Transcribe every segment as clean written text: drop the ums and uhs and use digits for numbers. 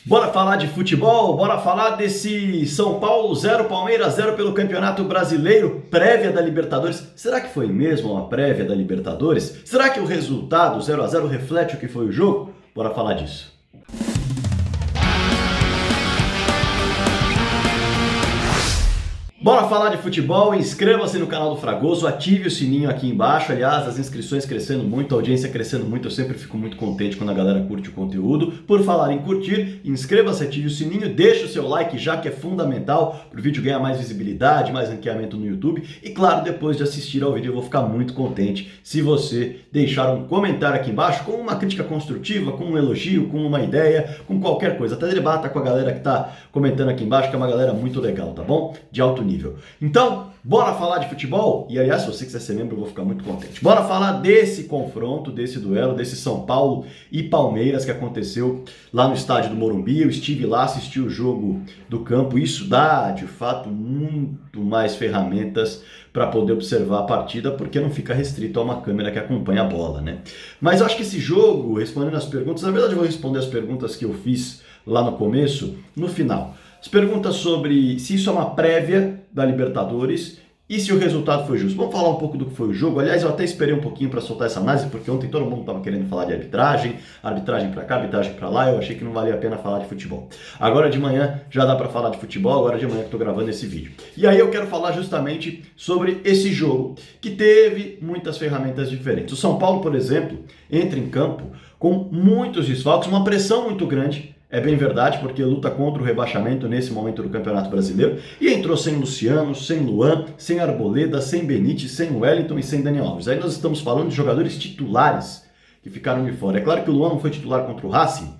Bora falar de futebol? Bora falar desse São Paulo 0, Palmeiras 0 pelo Campeonato Brasileiro, prévia da Libertadores. Será que foi mesmo uma prévia da Libertadores? Será que o resultado 0-0 reflete o que foi o jogo? Bora falar disso. Bora falar de futebol? Inscreva-se no canal do Fragoso, ative o sininho aqui embaixo. Aliás, as inscrições crescendo muito, a audiência crescendo muito, eu sempre fico muito contente quando a galera curte o conteúdo. Por falar em curtir, inscreva-se, ative o sininho, deixa o seu like já que é fundamental para o vídeo ganhar mais visibilidade, mais ranqueamento no YouTube. E claro, depois de assistir ao vídeo eu vou ficar muito contente se você deixar um comentário aqui embaixo com uma crítica construtiva, com um elogio, com uma ideia, com qualquer coisa. Até debata com a galera que está comentando aqui embaixo, que é uma galera muito legal, tá bom? De alto nível. Então, bora falar de futebol? E aliás, se você quiser ser membro, eu vou ficar muito contente. Bora falar desse confronto, desse duelo, desse São Paulo e Palmeiras que aconteceu lá no estádio do Morumbi. Eu estive lá, assisti o jogo do campo. Isso dá, de fato, muito mais ferramentas para poder observar a partida, porque não fica restrito a uma câmera que acompanha a bola, né? Mas eu acho que esse jogo, respondendo as perguntas, na verdade eu vou responder as perguntas que eu fiz lá no começo, no final. As perguntas sobre se isso é uma prévia da Libertadores e se o resultado foi justo. Vamos falar um pouco do que foi o jogo. Aliás, eu até esperei um pouquinho para soltar essa análise, porque ontem todo mundo estava querendo falar de arbitragem para cá, arbitragem para lá. Eu achei que não valia a pena falar de futebol. Agora de manhã já dá para falar de futebol, agora de manhã que estou gravando esse vídeo. E aí eu quero falar justamente sobre esse jogo, que teve muitas ferramentas diferentes. O São Paulo, por exemplo, entra em campo com muitos desfalques, uma pressão muito grande. É bem verdade, porque luta contra o rebaixamento nesse momento do Campeonato Brasileiro. E entrou sem Luciano, sem Luan, sem Arboleda, sem Benítez, sem Wellington e sem Daniel Alves. Aí nós estamos falando de jogadores titulares que ficaram de fora. É claro que o Luan não foi titular contra o Racing,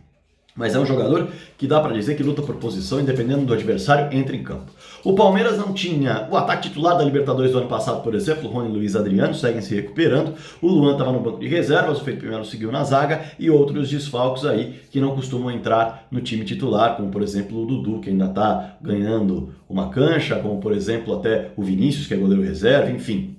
mas é um jogador que dá para dizer que luta por posição e dependendo do adversário, entra em campo. O Palmeiras não tinha o ataque titular da Libertadores do ano passado, por exemplo, Rony, Luiz, Adriano, seguem se recuperando. O Luan estava no banco de reservas, o Felipe Melo seguiu na zaga e outros desfalques aí que não costumam entrar no time titular, como por exemplo o Dudu, que ainda está ganhando uma cancha, como por exemplo até o Vinícius, que é goleiro reserva, enfim.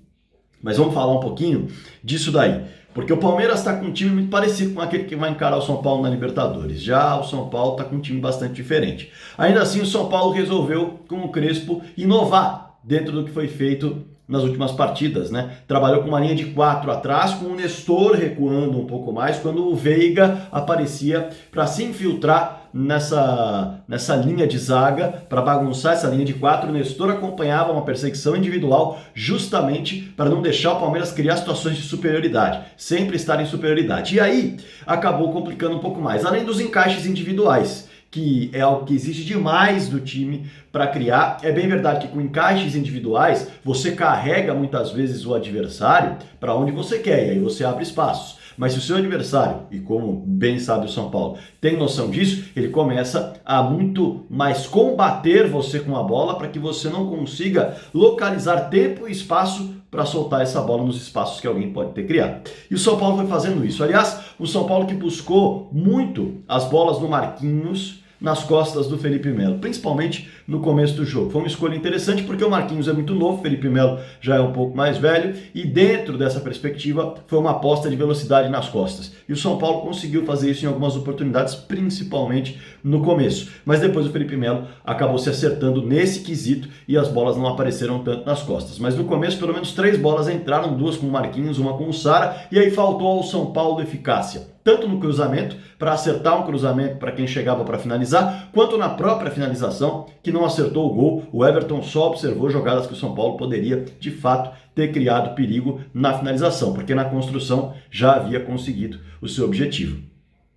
Mas vamos falar um pouquinho disso daí. Porque o Palmeiras está com um time muito parecido com aquele que vai encarar o São Paulo na Libertadores. Já o São Paulo está com um time bastante diferente. Ainda assim, o São Paulo resolveu, com o Crespo, inovar dentro do que foi feito nas últimas partidas, né? Trabalhou com uma linha de 4 atrás, com o Nestor recuando um pouco mais, quando o Veiga aparecia para se infiltrar nessa linha de zaga, para bagunçar essa linha de 4. O Nestor acompanhava uma perseguição individual justamente para não deixar o Palmeiras criar situações de superioridade, sempre estar em superioridade. E aí acabou complicando um pouco mais, além dos encaixes individuais, que é algo que exige demais do time para criar. É bem verdade que com encaixes individuais você carrega muitas vezes o adversário para onde você quer e aí você abre espaços. Mas se o seu adversário, e como bem sabe o São Paulo, tem noção disso, ele começa a muito mais combater você com a bola para que você não consiga localizar tempo e espaço para soltar essa bola nos espaços que alguém pode ter criado. E o São Paulo foi fazendo isso. Aliás, o São Paulo que buscou muito as bolas no Marquinhos, nas costas do Felipe Melo, principalmente no começo do jogo. Foi uma escolha interessante porque o Marquinhos é muito novo, o Felipe Melo já é um pouco mais velho e dentro dessa perspectiva foi uma aposta de velocidade nas costas. E o São Paulo conseguiu fazer isso em algumas oportunidades, principalmente no começo. Mas depois o Felipe Melo acabou se acertando nesse quesito e as bolas não apareceram tanto nas costas. Mas no começo pelo menos 3 bolas entraram, 2 com o Marquinhos, uma com o Sara, e aí faltou ao São Paulo eficácia. Tanto no cruzamento, para acertar um cruzamento para quem chegava para finalizar, quanto na própria finalização, que não acertou o gol. O Everton só observou jogadas que o São Paulo poderia, de fato, ter criado perigo na finalização, porque na construção já havia conseguido o seu objetivo.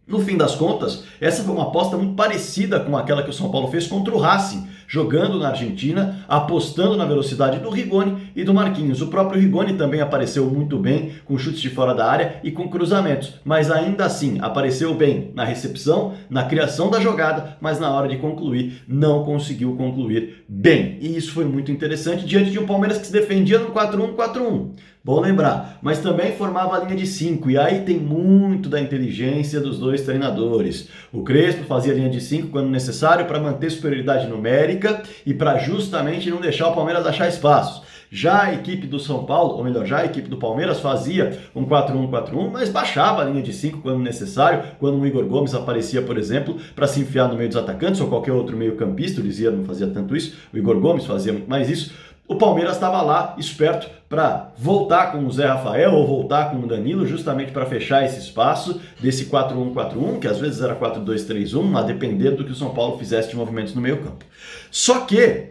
No fim das contas, essa foi uma aposta muito parecida com aquela que o São Paulo fez contra o Racing, jogando na Argentina, apostando na velocidade do Rigoni e do Marquinhos. O próprio Rigoni também apareceu muito bem com chutes de fora da área e com cruzamentos, mas ainda assim apareceu bem na recepção, na criação da jogada, mas na hora de concluir não conseguiu concluir bem. E isso foi muito interessante diante de um Palmeiras que se defendia no 4-1-4-1. Bom lembrar, mas também formava a linha de 5, e aí tem muito da inteligência dos dois treinadores. O Crespo fazia a linha de 5 quando necessário para manter superioridade numérica e para justamente não deixar o Palmeiras achar espaços. Já a equipe do São Paulo, ou melhor, já a equipe do Palmeiras fazia um 4-1-4-1, mas baixava a linha de 5 quando necessário, quando o Igor Gomes aparecia, por exemplo, para se enfiar no meio dos atacantes, ou qualquer outro meio-campista, o Lisieiro não fazia tanto isso, o Igor Gomes fazia muito mais isso. O Palmeiras estava lá, esperto, para voltar com o Zé Rafael ou voltar com o Danilo, justamente para fechar esse espaço desse 4-1-4-1, que às vezes era 4-2-3-1, a depender do que o São Paulo fizesse de movimentos no meio campo. Só que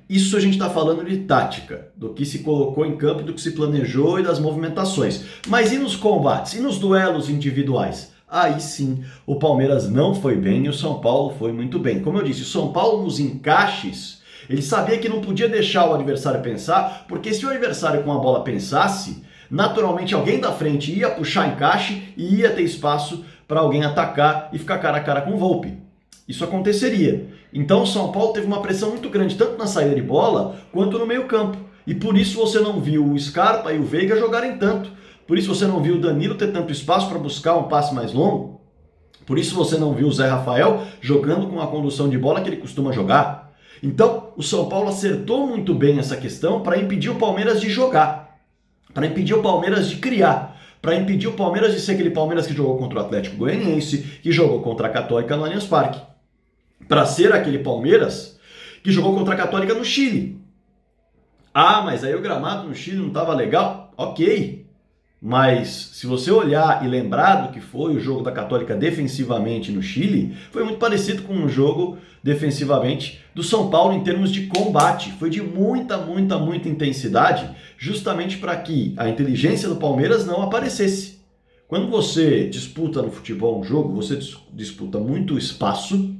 isso a gente está falando de tática, do que se colocou em campo, do que se planejou e das movimentações. Mas e nos combates? E nos duelos individuais? Aí sim, o Palmeiras não foi bem e o São Paulo foi muito bem. Como eu disse, o São Paulo nos encaixes, ele sabia que não podia deixar o adversário pensar, porque se o adversário com a bola pensasse, naturalmente alguém da frente ia puxar encaixe e ia ter espaço para alguém atacar e ficar cara a cara com o Volpi. Isso aconteceria. Então o São Paulo teve uma pressão muito grande, tanto na saída de bola, quanto no meio campo. E por isso você não viu o Scarpa e o Veiga jogarem tanto. Por isso você não viu o Danilo ter tanto espaço para buscar um passe mais longo. Por isso você não viu o Zé Rafael jogando com a condução de bola que ele costuma jogar. Então, o São Paulo acertou muito bem essa questão para impedir o Palmeiras de jogar, para impedir o Palmeiras de criar, para impedir o Palmeiras de ser aquele Palmeiras que jogou contra o Atlético Goianiense, que jogou contra a Católica no Allianz Parque, para ser aquele Palmeiras que jogou contra a Católica no Chile. Ah, mas aí o gramado no Chile não estava legal? Ok. Mas se você olhar e lembrar do que foi o jogo da Católica defensivamente no Chile, foi muito parecido com um jogo defensivamente do São Paulo em termos de combate. Foi de muita intensidade, justamente para que a inteligência do Palmeiras não aparecesse. Quando você disputa no futebol um jogo, você disputa muito espaço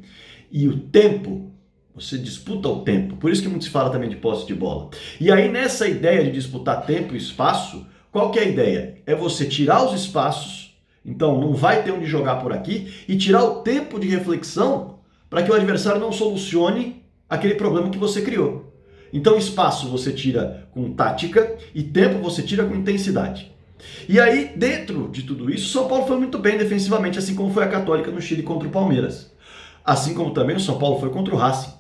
e o tempo. Você disputa o tempo. Por isso que muito se fala também de posse de bola. E aí nessa ideia de disputar tempo e espaço, qual que é a ideia? É você tirar os espaços, então não vai ter onde jogar por aqui, e tirar o tempo de reflexão para que o adversário não solucione aquele problema que você criou. Então espaço você tira com tática e tempo você tira com intensidade. E aí, dentro de tudo isso, o São Paulo foi muito bem defensivamente, assim como foi a Católica no Chile contra o Palmeiras. Assim como também o São Paulo foi contra o Racing.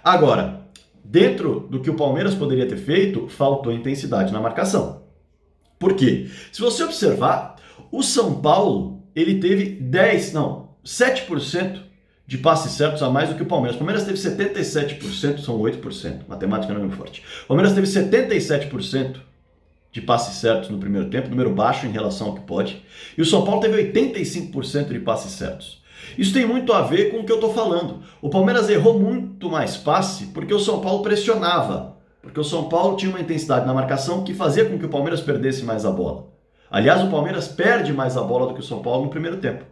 Agora, dentro do que o Palmeiras poderia ter feito, faltou intensidade na marcação. Por quê? Se você observar, o São Paulo, ele teve 7% de passes certos a mais do que o Palmeiras. O Palmeiras teve 77%, são 8%, matemática não é muito forte. O Palmeiras teve 77% de passes certos no primeiro tempo, número baixo em relação ao que pode. E o São Paulo teve 85% de passes certos. Isso tem muito a ver com o que eu estou falando. O Palmeiras errou muito mais passe porque o São Paulo pressionava. Porque o São Paulo tinha uma intensidade na marcação que fazia com que o Palmeiras perdesse mais a bola. Aliás, o Palmeiras perde mais a bola do que o São Paulo no primeiro tempo.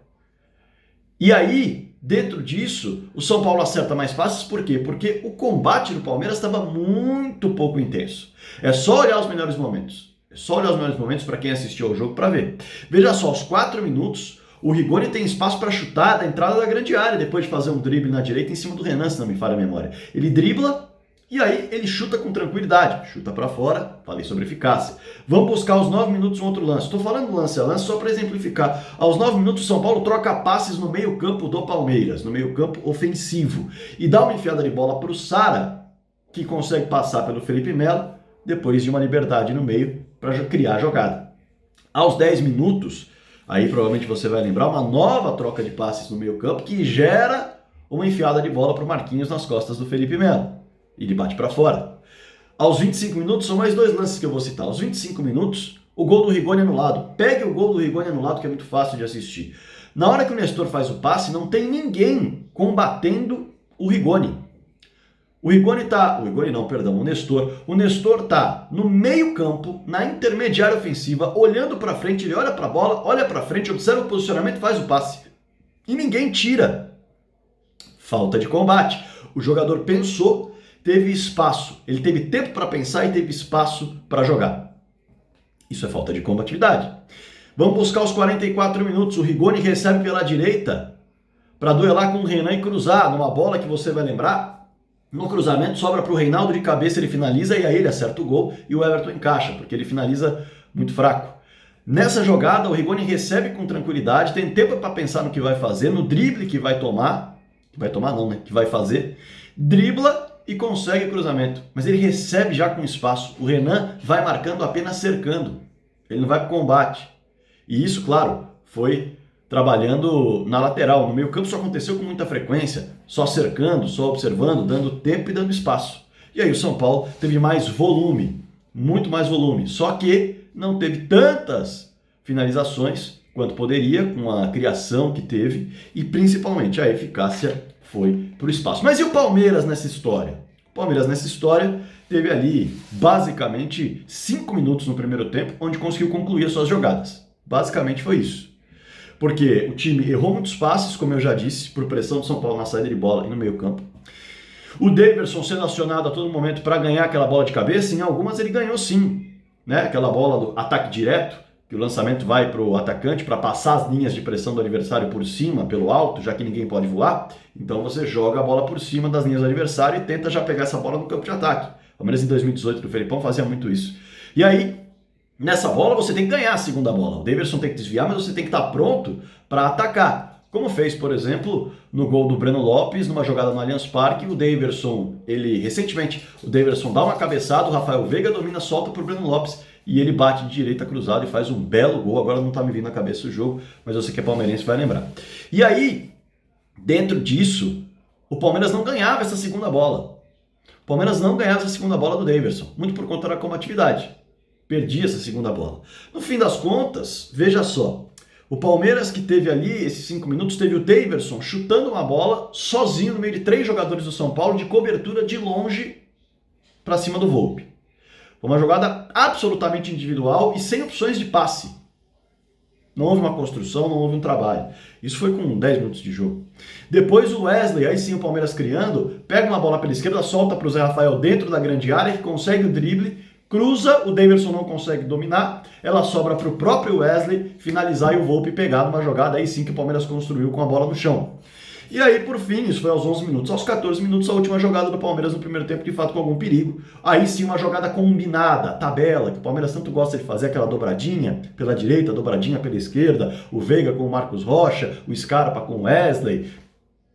E aí, dentro disso, o São Paulo acerta mais passes, por quê? Porque o combate do Palmeiras estava muito pouco intenso. É só olhar os melhores momentos. É só olhar os melhores momentos para quem assistiu ao jogo para ver. Veja só, aos 4 minutos, o Rigoni tem espaço para chutar da entrada da grande área, depois de fazer um drible na direita em cima do Renan, se não me falha a memória. Ele dribla e aí ele chuta com tranquilidade, chuta para fora, falei sobre eficácia. Vamos buscar aos 9 minutos um outro lance. Estou falando lance a lance só para exemplificar. Aos 9 minutos o São Paulo troca passes no meio campo do Palmeiras, no meio campo ofensivo, e dá uma enfiada de bola para o Sara, que consegue passar pelo Felipe Melo, depois de uma liberdade no meio para criar a jogada. Aos 10 minutos, aí provavelmente você vai lembrar, uma nova troca de passes no meio campo que gera uma enfiada de bola para o Marquinhos nas costas do Felipe Melo. Ele bate para fora. Aos 25 minutos, são mais 2 lances que eu vou citar. Aos 25 minutos, o gol do Rigoni anulado. Pegue o gol do Rigoni anulado, que é muito fácil de assistir. Na hora que o Nestor faz o passe, não tem ninguém combatendo o Rigoni. O Nestor. O Nestor tá no meio campo, na intermediária ofensiva, olhando para frente, ele olha para a bola, olha para frente, observa o posicionamento, faz o passe. E ninguém tira. Falta de combate. O jogador pensou, teve espaço, ele teve tempo para pensar e teve espaço para jogar. Isso é falta de combatividade. Vamos buscar os 44 minutos. O Rigoni recebe pela direita para duelar com o Renan e cruzar numa bola que você vai lembrar. No cruzamento sobra para o Reinaldo de cabeça, ele finaliza e aí ele acerta o gol e o Everton encaixa, porque ele finaliza muito fraco. Nessa jogada, o Rigoni recebe com tranquilidade, tem tempo para pensar no que vai fazer, no drible que vai tomar, que vai fazer, dribla e consegue cruzamento, mas ele recebe já com espaço. O Renan vai marcando apenas cercando, ele não vai para o combate. E isso, claro, foi trabalhando na lateral. No meio campo isso aconteceu com muita frequência, só cercando, só observando, dando tempo e dando espaço. E aí o São Paulo teve mais volume, muito mais volume, só que não teve tantas finalizações quanto poderia, com a criação que teve, e principalmente a eficácia foi para o espaço. Mas e o Palmeiras nessa história? O Palmeiras nessa história teve ali basicamente 5 minutos no primeiro tempo, onde conseguiu concluir as suas jogadas. Basicamente foi isso. Porque o time errou muitos passes, como eu já disse, por pressão do São Paulo na saída de bola e no meio campo. O Daverson sendo acionado a todo momento para ganhar aquela bola de cabeça, em algumas ele ganhou sim, né? Aquela bola do ataque direto, que o lançamento vai para o atacante para passar as linhas de pressão do adversário por cima, pelo alto, já que ninguém pode voar. Então você joga a bola por cima das linhas do adversário e tenta já pegar essa bola no campo de ataque. O Palmeiras em 2018 do Felipão fazia muito isso. E aí, nessa bola você tem que ganhar a segunda bola. O Daverson tem que desviar, mas você tem que estar pronto para atacar. Como fez, por exemplo, no gol do Breno Lopes, numa jogada no Allianz Parque, o Daverson, recentemente, o Daverson dá uma cabeçada, o Rafael Veiga domina, solta para o Breno Lopes e ele bate de direita cruzado e faz um belo gol. Agora não está me vindo na cabeça o jogo, mas você que é palmeirense vai lembrar. E aí, dentro disso, o Palmeiras não ganhava essa segunda bola. O Palmeiras não ganhava essa segunda bola do Daverson, muito por conta da combatividade. Perdia essa segunda bola. No fim das contas, veja só, o Palmeiras que teve ali esses 5 minutos, teve o Daverson chutando uma bola sozinho no meio de 3 jogadores do São Paulo de cobertura de longe para cima do Volpi. Foi uma jogada absolutamente individual e sem opções de passe. Não houve uma construção, não houve um trabalho. Isso foi com 10 minutos de jogo. Depois o Wesley, aí sim o Palmeiras criando, pega uma bola pela esquerda, solta para o Zé Rafael dentro da grande área, que consegue o drible, cruza, o Daverson não consegue dominar, ela sobra para o próprio Wesley finalizar e o Volpi pegar numa jogada aí sim que o Palmeiras construiu com a bola no chão. E aí, por fim, isso foi aos 11 minutos, aos 14 minutos, a última jogada do Palmeiras no primeiro tempo, de fato com algum perigo. Aí sim uma jogada combinada, tabela, que o Palmeiras tanto gosta de fazer, aquela dobradinha pela direita, dobradinha pela esquerda, o Veiga com o Marcos Rocha, o Scarpa com o Wesley.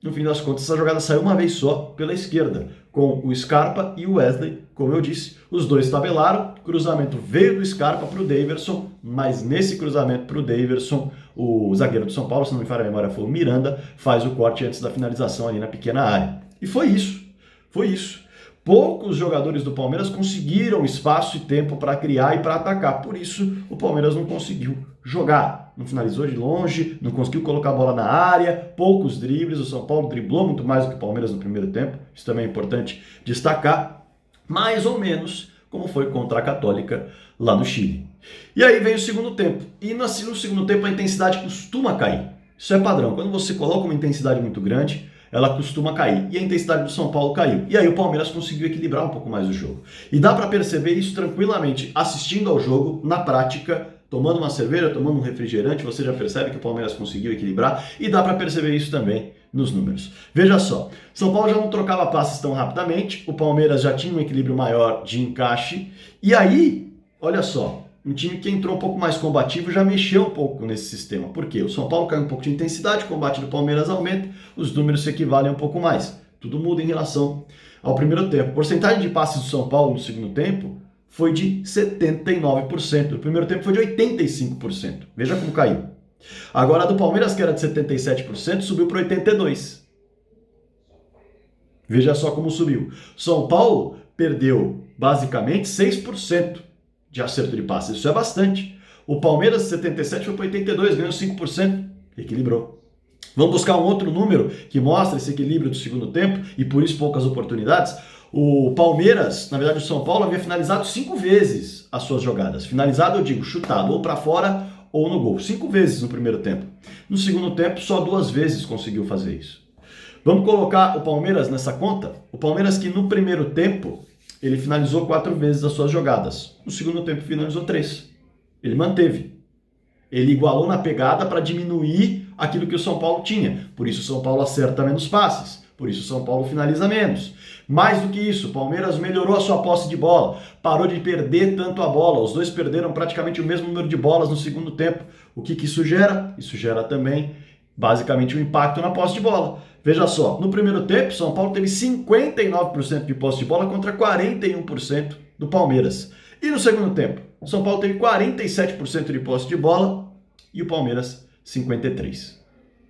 No fim das contas, essa jogada saiu uma vez só pela esquerda, com o Scarpa e o Wesley, como eu disse. Os dois tabelaram, cruzamento veio do Scarpa para o Daverson, mas nesse cruzamento para o Daverson, o zagueiro do São Paulo, se não me falha a memória, foi o Miranda, faz o corte antes da finalização ali na pequena área. E foi isso, foi isso. Poucos jogadores do Palmeiras conseguiram espaço e tempo para criar e para atacar, por isso o Palmeiras não conseguiu jogar. Não finalizou de longe, não conseguiu colocar a bola na área, poucos dribles, o São Paulo driblou muito mais do que o Palmeiras no primeiro tempo, isso também é importante destacar, mais ou menos como foi contra a Católica lá no Chile. E aí vem o segundo tempo, e no segundo tempo a intensidade costuma cair, isso é padrão, quando você coloca uma intensidade muito grande, ela costuma cair, e a intensidade do São Paulo caiu, e aí o Palmeiras conseguiu equilibrar um pouco mais o jogo, e dá para perceber isso tranquilamente, assistindo ao jogo, na prática, tomando uma cerveja, tomando um refrigerante, você já percebe que o Palmeiras conseguiu equilibrar, e dá para perceber isso também nos números. Veja só, São Paulo já não trocava passes tão rapidamente, o Palmeiras já tinha um equilíbrio maior de encaixe, e aí, olha só, um time que entrou um pouco mais combativo já mexeu um pouco nesse sistema. Por quê? O São Paulo caiu um pouco de intensidade, o combate do Palmeiras aumenta, os números se equivalem um pouco mais. Tudo muda em relação ao primeiro tempo. A porcentagem de passes do São Paulo no segundo tempo foi de 79%. No primeiro tempo foi de 85%. Veja como caiu. Agora a do Palmeiras, que era de 77%, subiu para 82%. Veja só como subiu. São Paulo perdeu basicamente 6% de acerto de passes. Isso é bastante. O Palmeiras, 77, foi para 82, ganhou 5%. Equilibrou. Vamos buscar um outro número que mostra esse equilíbrio do segundo tempo e por isso poucas oportunidades. O Palmeiras, na verdade o São Paulo, havia finalizado 5 vezes as suas jogadas. Finalizado, eu digo, chutado ou para fora ou no gol. 5 vezes no primeiro tempo. No segundo tempo, só 2 vezes conseguiu fazer isso. Vamos colocar o Palmeiras nessa conta? O Palmeiras que no primeiro tempo ele finalizou 4 vezes as suas jogadas. No segundo tempo finalizou 3. Ele manteve. Ele igualou na pegada para diminuir aquilo que o São Paulo tinha. Por isso o São Paulo acerta menos passes. Por isso o São Paulo finaliza menos. Mais do que isso, o Palmeiras melhorou a sua posse de bola. Parou de perder tanto a bola. Os dois perderam praticamente o mesmo número de bolas no segundo tempo. O que isso gera? Isso gera também Basicamente o impacto na posse de bola. Veja só, no primeiro tempo, São Paulo teve 59% de posse de bola contra 41% do Palmeiras. E no segundo tempo, São Paulo teve 47% de posse de bola e o Palmeiras 53%.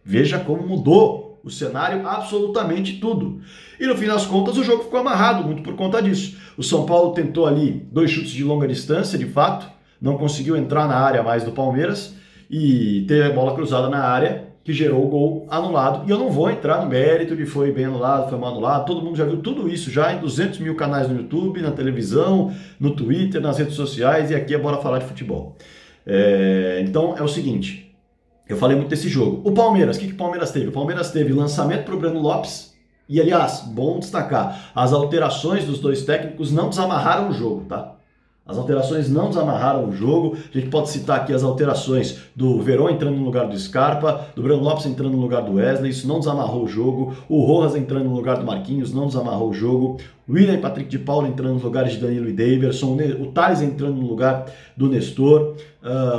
Veja como mudou o cenário absolutamente tudo. E no fim das contas o jogo ficou amarrado, muito por conta disso. O São Paulo tentou ali 2 chutes de longa distância, de fato, não conseguiu entrar na área mais do Palmeiras e teve a bola cruzada na área, que gerou o gol anulado. E eu não vou entrar no mérito de foi bem anulado, foi mal anulado. Todo mundo já viu tudo isso já em 200 mil canais no YouTube, na televisão, no Twitter, nas redes sociais, e aqui é bora falar de futebol. Então é o seguinte, eu falei muito desse jogo. O Palmeiras, o que o Palmeiras teve? O Palmeiras teve lançamento para o Breno Lopes e, aliás, bom destacar, as alterações dos 2 técnicos não desamarraram o jogo, tá? As alterações não desamarraram o jogo. A gente pode citar aqui as alterações do Verón entrando no lugar do Scarpa, do Breno Lopes entrando no lugar do Wesley, isso não desamarrou o jogo. O Rojas entrando no lugar do Marquinhos, não desamarrou o jogo. O William e Patrick de Paula entrando nos lugares de Danilo e Daverson. O Thales entrando no lugar do Nestor.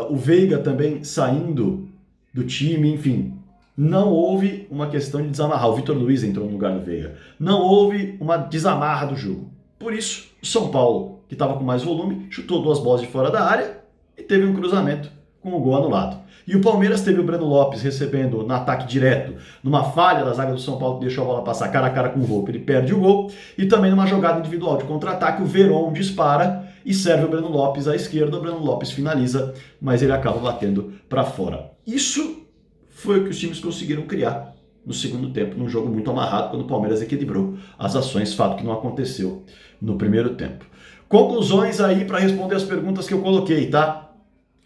O Veiga também saindo do time, enfim. Não houve uma questão de desamarrar. O Vitor Luiz entrou no lugar do Veiga. Não houve uma desamarra do jogo. Por isso, o São Paulo, que estava com mais volume, chutou 2 bolas de fora da área e teve um cruzamento com o gol anulado. E o Palmeiras teve o Breno Lopes recebendo no ataque direto, numa falha da zaga do São Paulo que deixou a bola passar cara a cara com o Volpi, ele perde o gol, e também numa jogada individual de contra-ataque, o Verón dispara e serve o Breno Lopes à esquerda, o Breno Lopes finaliza, mas ele acaba batendo para fora. Isso foi o que os times conseguiram criar no segundo tempo, num jogo muito amarrado, quando o Palmeiras equilibrou as ações, fato que não aconteceu no primeiro tempo. Conclusões aí para responder as perguntas que eu coloquei, tá?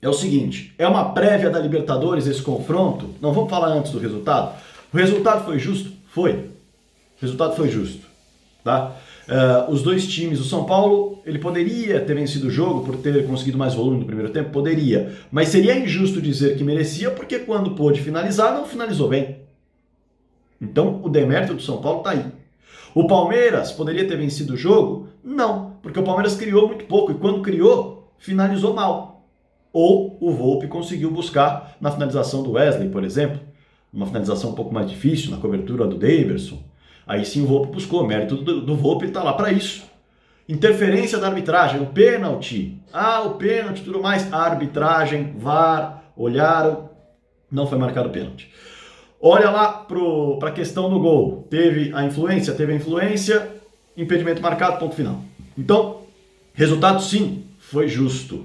É o seguinte, é uma prévia da Libertadores esse confronto? Não vamos falar antes do resultado? O resultado foi justo? Foi. O resultado foi justo, tá? Os 2 times, o São Paulo, ele poderia ter vencido o jogo por ter conseguido mais volume no primeiro tempo? Poderia. Mas seria injusto dizer que merecia, porque quando pôde finalizar, não finalizou bem. Então, o demérito do São Paulo está aí. O Palmeiras poderia ter vencido o jogo? Não, porque o Palmeiras criou muito pouco e quando criou, finalizou mal. Ou o Volpi conseguiu buscar na finalização do Wesley, por exemplo, uma finalização um pouco mais difícil, na cobertura do Daverson. Aí sim o Volpi buscou, o mérito do Volpi está lá para isso. Interferência da arbitragem, o pênalti. O pênalti, tudo mais. A arbitragem, VAR, olharam, não foi marcado o pênalti. Olha lá para a questão do gol. Teve a influência, impedimento marcado, ponto final. Então, resultado sim, foi justo.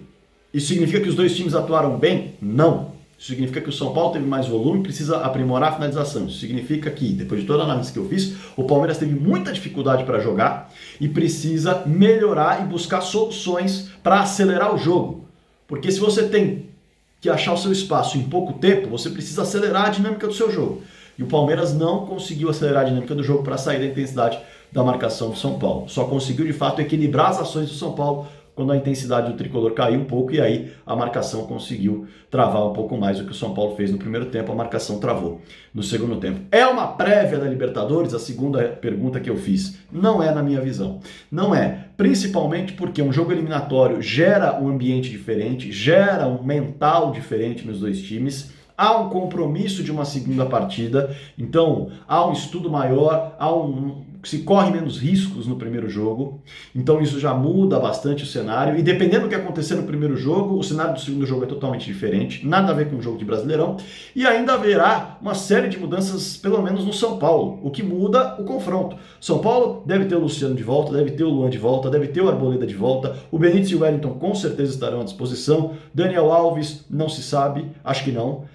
Isso significa que os 2 times atuaram bem? Não. Isso significa que o São Paulo teve mais volume e precisa aprimorar a finalização. Isso significa que, depois de toda a análise que eu fiz, o Palmeiras teve muita dificuldade para jogar e precisa melhorar e buscar soluções para acelerar o jogo. Porque se você tem que achar o seu espaço em pouco tempo, você precisa acelerar a dinâmica do seu jogo. E o Palmeiras não conseguiu acelerar a dinâmica do jogo para sair da intensidade da marcação do São Paulo. Só conseguiu, de fato, equilibrar as ações do São Paulo quando a intensidade do tricolor caiu um pouco e aí a marcação conseguiu travar um pouco mais do que o São Paulo fez no primeiro tempo, a marcação travou no segundo tempo. É uma prévia da Libertadores? A segunda pergunta que eu fiz. Não é na minha visão. Não é. Principalmente porque um jogo eliminatório gera um ambiente diferente, gera um mental diferente nos 2 times. Há um compromisso de uma segunda partida, então há um estudo maior, se corre menos riscos no primeiro jogo, então isso já muda bastante o cenário, e dependendo do que acontecer no primeiro jogo, o cenário do segundo jogo é totalmente diferente, nada a ver com o jogo de Brasileirão, e ainda haverá uma série de mudanças, pelo menos no São Paulo, o que muda o confronto. São Paulo deve ter o Luciano de volta, deve ter o Luan de volta, deve ter o Arboleda de volta, o Benítez e o Wellington com certeza estarão à disposição, Daniel Alves não se sabe, acho que não,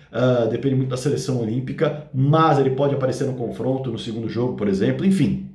depende muito da seleção olímpica, mas ele pode aparecer no confronto no segundo jogo, por exemplo, enfim.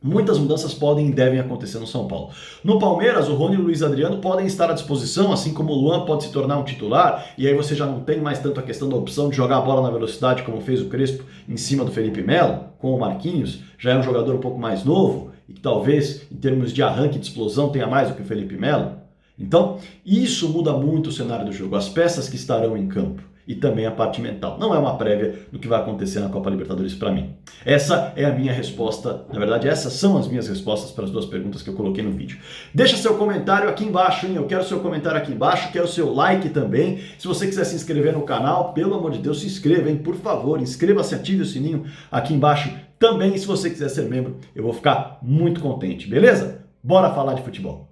Muitas mudanças podem e devem acontecer no São Paulo. No Palmeiras, o Rony e o Luiz Adriano podem estar à disposição, assim como o Luan pode se tornar um titular, e aí você já não tem mais tanto a questão da opção de jogar a bola na velocidade, como fez o Crespo em cima do Felipe Melo, com o Marquinhos, já é um jogador um pouco mais novo, e que talvez, em termos de arranque de explosão, tenha mais do que o Felipe Melo. Então, isso muda muito o cenário do jogo, as peças que estarão em campo. e também a parte mental. Não é uma prévia do que vai acontecer na Copa Libertadores para mim. Essa é a minha resposta, na verdade essas são as minhas respostas para as duas perguntas que eu coloquei no vídeo. Deixa seu comentário aqui embaixo, hein? Eu quero seu comentário aqui embaixo, quero seu like também. Se você quiser se inscrever no canal, pelo amor de Deus, se inscreva, hein? Por favor, inscreva-se, ative o sininho aqui embaixo também. E se você quiser ser membro, eu vou ficar muito contente, beleza? Bora falar de futebol.